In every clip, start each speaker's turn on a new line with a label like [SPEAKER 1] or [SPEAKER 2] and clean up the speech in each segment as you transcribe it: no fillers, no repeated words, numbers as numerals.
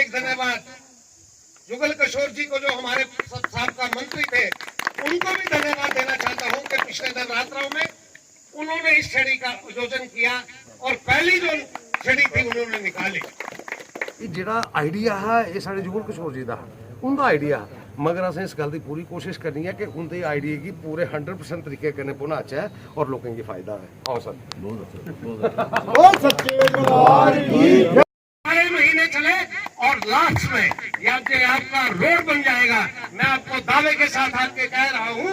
[SPEAKER 1] एक धन्यवाद जुगल किशोर जी को, जो हमारे साबका मंत्री थे, उनको भी धन्यवाद देना चाहता हूं कि पिछले नवरात्रों में उन्होंने इस छड़ी का आयोजन किया और पहली जो छड़ी थी उन्होंने निकाली।
[SPEAKER 2] ਇਹ ਜਿਹੜਾ ਆਈਡੀਆ ਹੈ ਇਹ ਸਾਡੇ ਜੁਗਲ ਕਿਸ਼ੋਰ ਜੀ ਦਾ ਉਹਦਾ ਆਈਡੀਆ, मगर असें इस गल की पूरी कोशिश करनी है कि उनके आइडिया की पूरे 100% तरीके कन्नै पहुंचाचै और लोगों की फायदा है। आओ सर,
[SPEAKER 1] बहुत सच्चे दरबार की 12 महीने चले और लास्ट में आपका रोड बन जाएगा। मैं आपको दावे के साथ आके कह रहा हूँ,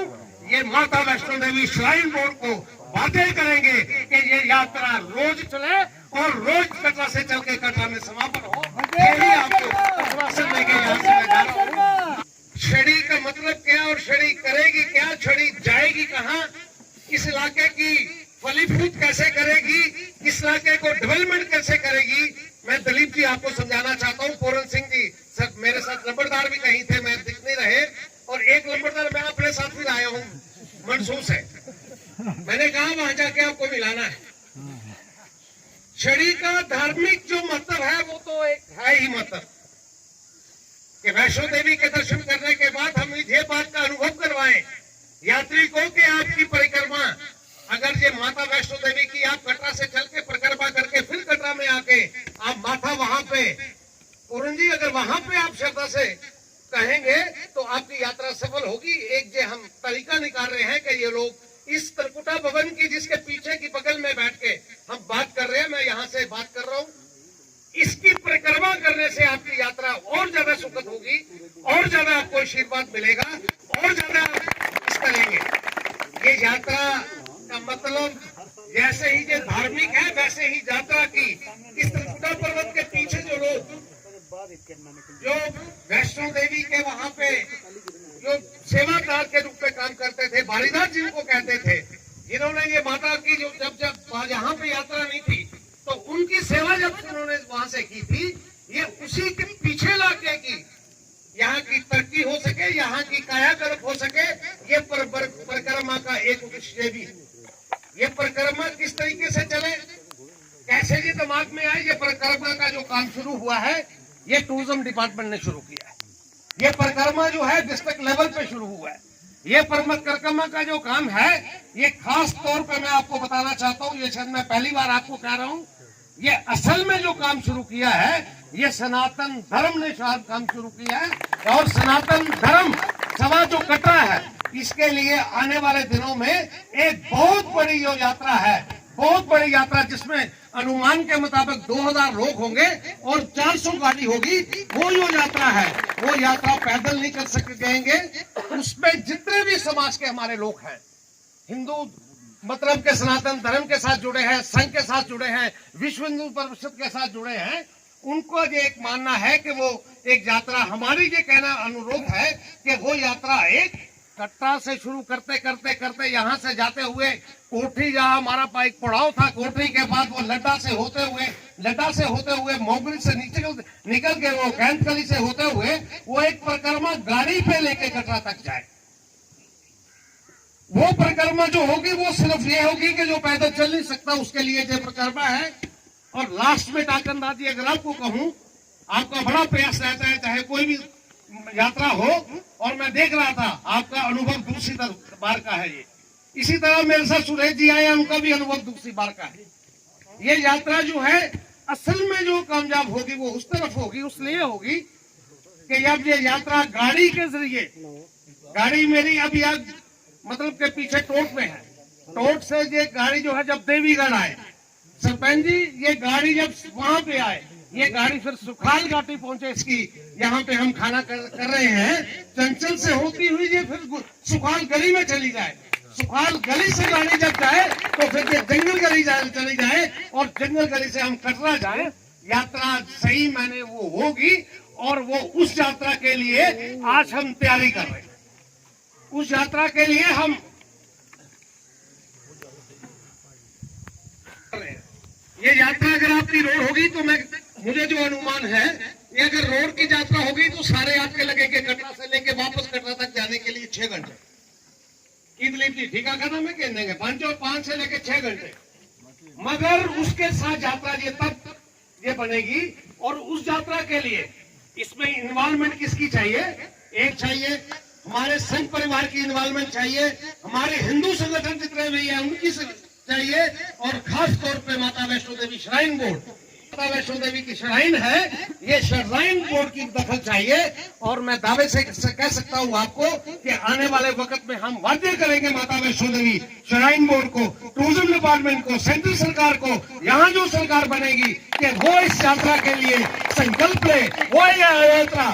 [SPEAKER 1] ये माता वैष्णो देवी श्राइन बोर्ड को बातें करेंगे कि ये यात्रा रोज चले और रोज कटरा से चल के कटरा में समापन हो। यही आपको आश्वासन देके यहाँ से मैं जा रहा हूँ। छड़ी का मतलब क्या और छड़ी करेगी क्या, छड़ी जाएगी कहाँ, इस इलाके की फलीभूत कैसे करेगी, इस इलाके को डेवलपमेंट कैसे करेगी, मैं दिलीप जी आपको समझाना चाहता हूँ। पूरन सिंह जी सर मेरे साथ लंबरदार भी कहीं थे, मैं दिख नहीं रहे, और एक लंबरदार मैं अपने साथ भी लाया हूँ मंसूर से। मैंने कहा वहां जाके आपको मिलाना है। छड़ी का धार्मिक जो मतलब है वो तो एक है ही मतलब कि वैष्णो देवी के दर्शन करने के बाद हम ये बात का अनुभव करवाएं यात्री को कि आपकी परिक्रमा, अगर ये माता वैष्णो देवी की आप कटरा से चल के परिक्रमा करके फिर कटरा में आके आप माथा वहां पे पूरन जी, अगर वहां पे आप श्रद्धा से कहेंगे तो आपकी यात्रा सफल होगी। एक जो हम तरीका निकाल रहे हैं कि ये लोग इस त्रिकुटा भवन की जिसके पीछे की बगल में बैठ के हम बात कर रहे हैं, मैं यहाँ से बात कर रहा हूँ, इसकी परिक्रमा करने से आपकी यात्रा और ज्यादा सुखद होगी, और ज्यादा आपको आशीर्वाद मिलेगा, और ज्यादा इस करेंगे। ये यात्रा का मतलब जैसे ही ये धार्मिक है वैसे ही यात्रा की इस त्रिकुटा पर्वत के पीछे जो लोग जो वैष्णो देवी के वहां पे जो सेवादार के रूप में काम करते थे, बारीदार जिनको कहते थे, जिन्होंने ये माता की जो जब यहाँ पे यात्रा नहीं थी तो उनकी सेवा जब उन्होंने वहां से की थी, ये उसी के पीछे लाके की यहाँ की तरक्की हो सके, यहाँ की कायाकल्प हो सके, ये परिक्रमा का एक उद्देश्य भी। ये परिक्रमा किस तरीके से चले, कैसे ये दिमाग में आए, ये परिक्रमा का जो काम शुरू हुआ है ये टूरिज्म डिपार्टमेंट ने शुरू किया है। ये परिक्रमा जो है डिस्ट्रिक्ट लेवल पे शुरू हुआ है। ये परिक्रमा का जो काम है ये खास तौर पे मैं आपको बताना चाहता हूँ, ये शायद मैं पहली बार आपको कह रहा हूँ, ये असल में जो काम शुरू किया है ये सनातन धर्म ने शायद काम शुरू किया है। और सनातन धर्म सभा जो कटरा है, इसके लिए आने वाले दिनों में एक बहुत बड़ी जो यात्रा है, बहुत बड़ी यात्रा, जिसमें अनुमान के मुताबिक 2000 लोग होंगे और 400 गाड़ी होगी। वो जो यात्रा है वो यात्रा पैदल नहीं कर सकेंगे, उसमें जितने भी समाज के हमारे लोग हैं, हिंदू मतलब के सनातन धर्म के साथ जुड़े हैं, संघ के साथ जुड़े हैं, विश्व हिंदू परिषद के साथ जुड़े हैं, उनको ये एक मानना है कि वो एक यात्रा, हमारी ये कहना अनुरोध है कि वो यात्रा एक कटरा से शुरू करते करते करते यहाँ से जाते हुए कोठी, जहाँ हमारा एक पड़ाव था, कोठी के बाद वो लड्डा से होते हुए मोगरी से निकल के वो कैंतकली से होते हुए वो एक परिक्रमा गाड़ी पे लेके कटरा तक जाए। वो परिक्रमा जो होगी वो सिर्फ ये होगी कि जो पैदल चल नहीं सकता उसके लिए जो परिक्रमा है। और लास्ट में टाकरदास जी, अगर आपको कहूँ, आपका बड़ा प्रयास रहता है चाहे कोई भी यात्रा हो, और मैं देख रहा था आपका अनुभव दूसरी बार का है। ये इसी तरह मेरे साथ सुरेश जी आए, उनका भी अनुभव दूसरी बार का है। ये यात्रा जो है असल में जो कामयाब होगी वो उस तरफ होगी, उसलिए होगी कि अब ये यात्रा गाड़ी के जरिए, गाड़ी मेरी अभी मतलब के पीछे टोट में है, टोट से ये गाड़ी जो है जब देवीगढ़ आए, सरपंच जी ये गाड़ी जब वहां पे आए, ये गाड़ी फिर सुखाल घाटी पहुंचे, इसकी यहाँ पे हम खाना कर रहे हैं, चंचल से होती हुई ये फिर सुखाल गली में चली जाए, सुखाल गली से गाड़ी जब जाए तो फिर ये जंगल गली चली जाए, और जंगल गली से हम कटरा जाए। यात्रा सही माने वो होगी, और वो उस यात्रा के लिए आज हम तैयारी कर रहे हैं। उस यात्रा के लिए हम ये यात्रा अगर आपकी रोड होगी तो मुझे जो अनुमान है, ये अगर रोड की यात्रा होगी तो सारे आपके लगेंगे कटरा से लेके वापस कटरा तक जाने के लिए 6 घंटे। की दिलीप जी ठीक है, में कह देंगे 5 से लेके 6 घंटे। मगर उसके साथ यात्रा ये तब ये बनेगी, और उस यात्रा के लिए उसमें इन्वॉल्वमेंट किसकी चाहिए? एक चाहिए हमारे संघ परिवार की इन्वॉल्वमेंट चाहिए, हमारे हिंदू संगठन जितने भी हैं उनकी चाहिए, और खास तौर पे माता वैष्णो देवी श्राइन बोर्ड, माता वैष्णो देवी की श्राइन है, ये श्राइन बोर्ड की दखल चाहिए। और मैं दावे से कह सकता हूं आपको कि आने वाले वक्त में हम वादे करेंगे माता वैष्णो देवी श्राइन बोर्ड को, टूरिज्म डिपार्टमेंट को, सेंट्रल सरकार को, यहाँ जो सरकार बनेगी कि वो इस यात्रा के लिए संकल्प ले, वो यात्रा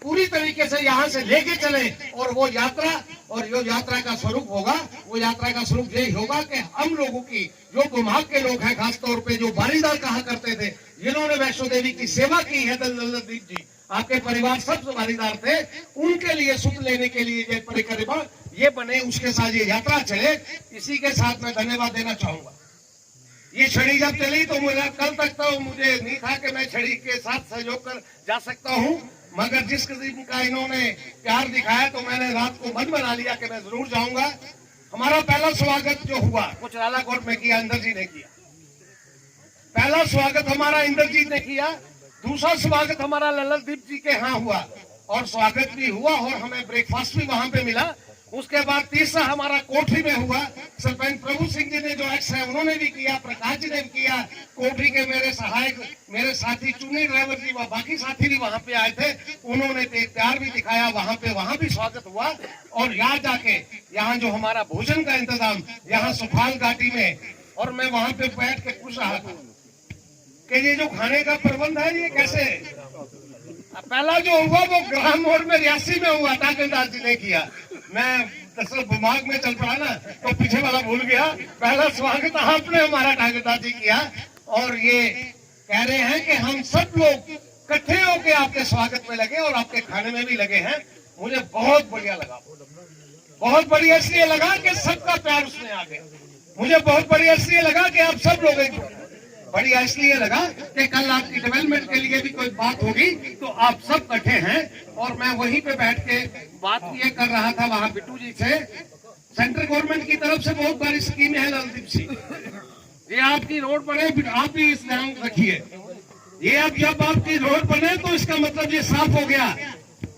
[SPEAKER 1] पूरी तरीके से यहाँ से लेके चले, और वो यात्रा और जो यात्रा का स्वरूप होगा, वो यात्रा का स्वरूप यही होगा कि हम लोगों की जो गुमाग के लोग हैं, खासतौर पे जो बारीदार कहा करते थे, जिन्होंने वैष्णो देवी की सेवा की है, लल्लदीप जी आपके परिवार सब बारीदार थे, उनके लिए सुध लेने के लिए ये परिक्रमा ये बने, उसके साथ ये यात्रा चले। इसी के साथ मैं धन्यवाद देना चाहूंगा। ये छड़ी जब चली तो मुझे कल तक तो मुझे नहीं था कि मैं छड़ी के साथ सहयोग कर जा सकता हूँ, मगर जिस किस्म का इन्होंने प्यार दिखाया तो मैंने रात को मन बना लिया कि मैं जरूर जाऊंगा। हमारा पहला स्वागत जो हुआ कुछ रालाकोट में किया, इंदर जी ने किया। पहला स्वागत हमारा इंद्रजीत ने किया, दूसरा स्वागत हमारा लल्लदीप जी के यहाँ हुआ, और स्वागत भी हुआ और हमें ब्रेकफास्ट भी वहां पे मिला। उसके बाद तीसरा हमारा कोठरी में हुआ, सरपंच प्रभु सिंह जी ने जो एक्स है उन्होंने भी किया, प्रकाश जी ने भी किया, कोठरी के मेरे सहायक मेरे साथी चुनी ड्राइवर जी व बाकी साथी भी वहां पे आए थे, उन्होंने प्यार भी दिखाया, वहां भी स्वागत हुआ। और यहाँ जाके यहाँ जो हमारा भोजन का इंतजाम यहाँ सुखाल घाटी में, और मैं वहां पे बैठ के पूछ रहा था कि ये जो खाने का प्रबंध है ये कैसे है? पहला जो हुआ वो ग्राम मोड़ में रियासी में हुआ, टाकरदास जी ने किया। मैं दरअसल दिमाग में चल पड़ा ना तो पीछे वाला भूल गया। पहला स्वागत आपने हमारा टाकरदास जी किया, और ये कह रहे हैं कि हम सब लोग इकट्ठे होकर आपके स्वागत में लगे और आपके खाने में भी लगे हैं। मुझे बहुत बढ़िया लगा, बहुत बढ़िया इसलिए लगा कि सबका प्यार उसमें आ गया। मुझे बहुत बढ़िया इसलिए लगा कि आप सब लोग बढ़िया इसलिए लगा कि कल आपकी डेवलपमेंट के लिए भी कोई बात होगी तो आप सब इकट्ठे हैं। और मैं वहीं पे बैठ के बात ये कर रहा था वहां बिट्टू जी से, सेंट्रल गवर्नमेंट की तरफ से बहुत बड़ी स्कीम है लल्लदीप सिंह, ये आपकी रोड बने, आप भी इस ध्यान रखिए, ये अब जब आपकी रोड बने तो इसका मतलब ये साफ हो गया।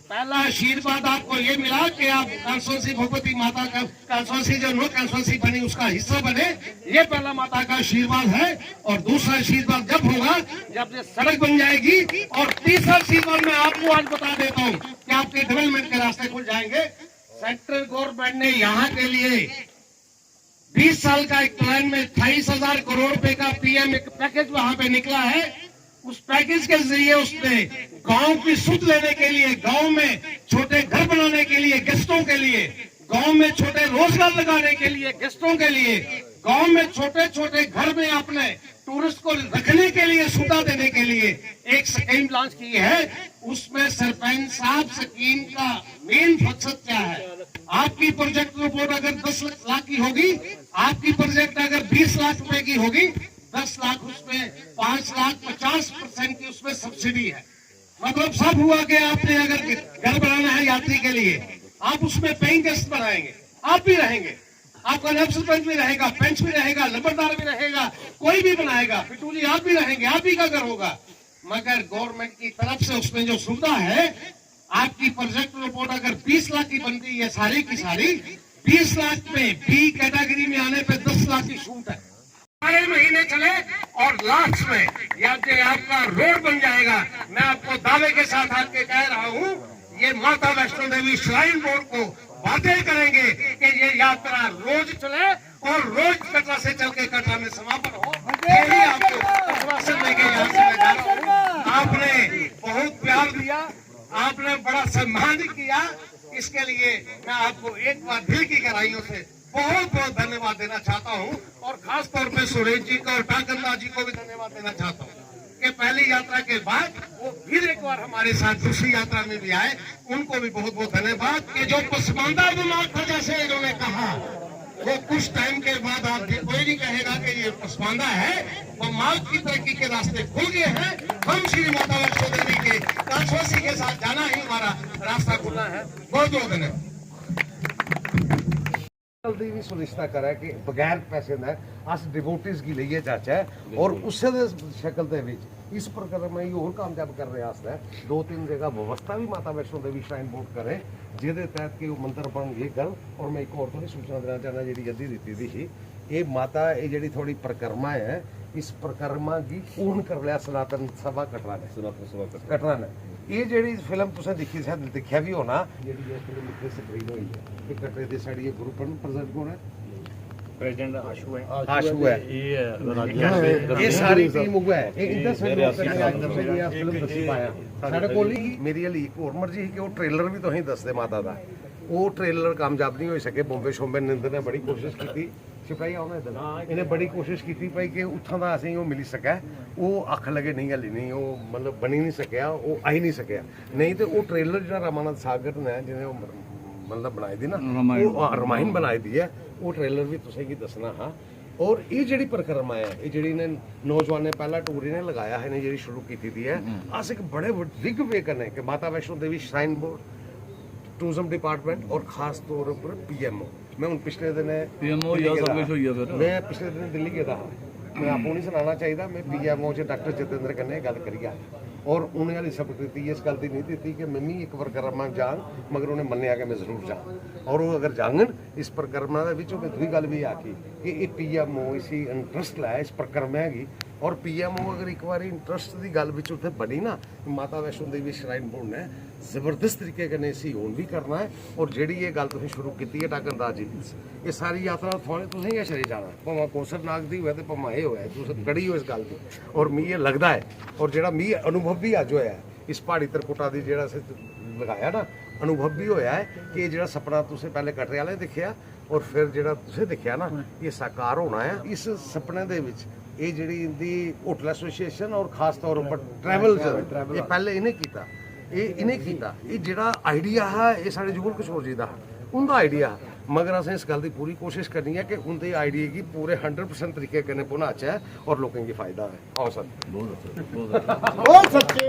[SPEAKER 1] पहला आशीर्वाद आपको ये मिला कि आप कांसोसी भगवती माता का कांसोसी जो नो कांसोसी बनी उसका हिस्सा बने, ये पहला माता का आशीर्वाद है। और दूसरा आशीर्वाद जब होगा जब ये सड़क बन जाएगी, और तीसरा आशीर्वाद मैं आपको आज बता देता हूँ कि आपके डेवलपमेंट के रास्ते खुल जाएंगे। सेंट्रल गवर्नमेंट ने यहाँ के लिए 20 साल का एक प्लान में 28,000 करोड़ रुपए का पीएम एक पैकेज वहां पे निकला है। उस पैकेज के जरिए उसने गांव की सुध लेने के लिए, गांव में छोटे घर बनाने के लिए गेस्टों के लिए, गांव में छोटे रोजगार लगाने के लिए गेस्टों के लिए, गांव में छोटे छोटे घर में अपने टूरिस्ट को रखने के लिए, सुविधा देने के लिए एक स्कीम लॉन्च की है। उसमें सरपंच साहब स्कीम का मेन मकसद क्या है? आपकी प्रोजेक्ट रिपोर्ट अगर 10 लाख की होगी, आपकी प्रोजेक्ट अगर 20 लाख रुपए की होगी, 10 लाख उसमें 5 लाख 50% की उसमें सब्सिडी है। मतलब सब हुआ कि आपने अगर घर बनाना है यात्री के लिए, आप उसमें पेइंग गेस्ट बनाएंगे, आप भी रहेंगे, आपका नैब सरपंच भी रहेगा, पेंच भी रहेगा, लंबरदार भी रहेगा, कोई भी बनाएगा, पिटू जी आप भी रहेंगे, आप ही का घर होगा। मगर गवर्नमेंट की तरफ से उसमें जो सुविधा है, आपकी प्रोजेक्ट रिपोर्ट अगर 20 लाख की बनती है सारी की सारी, 20 लाख में बी कैटेगरी में आने पे 10 लाख की छूट है। 12 महीने चले और लास्ट में या जो आपका रोड बन जाएगा। मैं आपको दावे के साथ आपके कह रहा हूँ, ये माता वैष्णो देवी श्राइन बोर्ड को वादे करेंगे कि ये यात्रा रोज चले और रोज कटरा से चल के कटरा में समापन हो। यही आपको आश्वासन देके यहाँ से मैं जा रहा हूँ। आपने बहुत प्यार दिया, आपने बड़ा सम्मान किया, इसके लिए मैं आपको एक बार दिल की गहराइयों से बहुत बहुत धन्यवाद देना चाहता हूँ। और खास तौर पे सुरेश जी को और टाकरदास जी को भी धन्यवाद देना चाहता हूँ कि पहली यात्रा के बाद वो फिर एक बार हमारे साथ दूसरी यात्रा में भी आए। उनको भी बहुत बहुत धन्यवाद। कि जो पसमानदा दिमाग था, जैसे इन्होंने कहा, वो कुछ टाइम के बाद आप कोई नहीं कहेगा कि ये पसमानदा है, वो मार्ग की तरक्की के रास्ते खुल गए हैं। हम श्री माता वैष्णो देवी के कांसोसी के साथ जाना ही हमारा रास्ता खुला है। बहुत बहुत धन्यवाद।
[SPEAKER 2] जल्दी भी सुनिश्चित करा कि बगैर पैसे न अस डिवोटीज की लिए जाचे और उस शक्ल दे विच इस परिक्रमा ही और कामयाब करने वास्ते 2-3 जगह व्यवस्था भी माता वैष्णो देवी श्राइन बोर्ड करे जिहदे तहत कि मंत्र बन ये गल। और मैं एक और थोड़ी सूचना देना चाहना जी अद्धी दी थी ये माता ये जी थोड़ी परिक्रमा है इस परिक्रमा की पूर्ण कर लिया सनातन सभा कटरा ने ये जी फिल्म तुसें देखी शायद देखा भी होना जी फिल्म इतने स्क्रीन हुई है ये कटरे की साड़ी ग्रुप प्रेजेंट कौन है
[SPEAKER 3] प्रेसिडेंट आशू है
[SPEAKER 2] आशू है ये सारी टीम हुआ है ये इधर से लोग करने आज तक ये फिल्म दसी पाया साडे कोल ही मेरी हली एक और मर्जी कि वो ट्रेलर भी तुसीं दसदे माता दा वो ट्रेलर कामयाब नहीं हो सके बॉम्बे शोम्बे निंद ने बड़ी कोशिश की सिपाही आउना इधर इन्हें बड़ी कोशिश की भाई कि उत्थां दा असीं वो मिली सकै वो अख लगे नहीं हली नहीं वो मतलब बनी नहीं सकिया वो आई नहीं सकिया नहीं तो वो ट्रेलर जो रामानंद सागर ने जिन्हें मतलब बनाई दी ना वो रामायण बनाई दी है वो ट्रेलर भी तुसें की दसना हाँ। और ये जी परिक्रमा है ये जी ने नौजवान ने पहला टूर इन्हें लगाया है जी शुरू की थी है अस एक बड़े बिग वे कन्नै कि माता Vaishno Devi shrine board tourism department और खास तौर पर PMO मैं हूँ पिछले दिन
[SPEAKER 4] PMO या सब कुछ हुई है फिर
[SPEAKER 2] मैं पिछले दिन दिल्ली गया था मैं आपको नहीं सुनाना चाहिए मैं PMO च डॉक्टर जितेंद्र कन्नै गल करी और उन्हें हाली सब्क दी इस गल की नहीं दी कि मैं भी एक परिक्रमा जान मगर उन्हें मन्निया कि मैं जरूर जाऊँ और वो अगर जांगन इस परिक्रमा मैं दूसरी गल भी आखी कि ये PMO इसी इंटरस्ट लै इस परिक्रमा की और PMO अगर एक बार इंटरस्ट की गल उत्थे बनी ना माता वैष्णो देवी श्राइन बोर्ड ने जबरदस्त तरीके कन्नै इसी होन भी करना है और जिहड़ी ये गल तुसीं शुरू की है टाकरदास जी ये सारी यात्रा थोड़े तुसीं गै चले जाना भावें कौसर नाग दी होए ते भावें ये होए तुसीं कड़ी हो इस गल की और मी ये लगता है और जिहड़ा मी अनुभव भी अज होया इस पहाड़ी तरकुटा दी जिहड़ा असीं लगाया ना अनुभव भी होया है कि ये जिहड़ा सपना तुसीं पहले कटरे वाले दिखिया और फिर जिहड़ा तुसीं दिखिया ना ये साकार होना है इस सपने दे विच ये जिहड़ी इंदी होटल एसोसीएशन और खास तौर पर ट्रैवल ये पहले इन्हें कीता ये जिहड़ा आइडिया है ये साढ़े जुगल किशोर जी का उनका आइडिया मगर असें इस गल की पूरी कोशिश करनी है कि उनके आइडिया की पूरे 100% तरीके कन्नै पहुंचाचै और लोगों की फायदा है। आओ सर
[SPEAKER 4] बहुत अच्छा